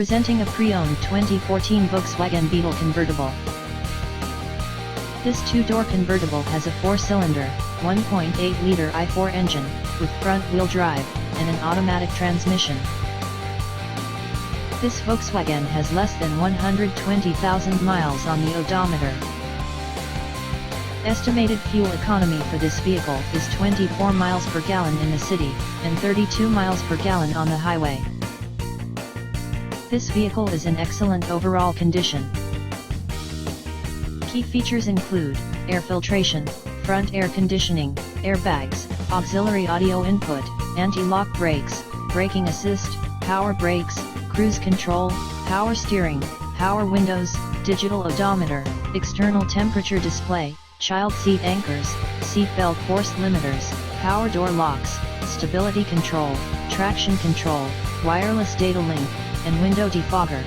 Presenting a pre-owned 2014 Volkswagen Beetle Convertible. This two-door convertible has a 4-cylinder, 1.8-liter i4 engine, with front-wheel drive, and an automatic transmission. This Volkswagen has less than 120,000 miles on the odometer. Estimated fuel economy for this vehicle is 24 miles per gallon in the city, and 32 miles per gallon on the highway. This vehicle is in excellent overall condition. Key features include air filtration, front air conditioning, airbags, auxiliary audio input, anti-lock brakes, braking assist, power brakes, cruise control, power steering, power windows, digital odometer, external temperature display, child seat anchors, seat belt force limiters, power door locks, stability control, traction control, wireless data link, and window defogger.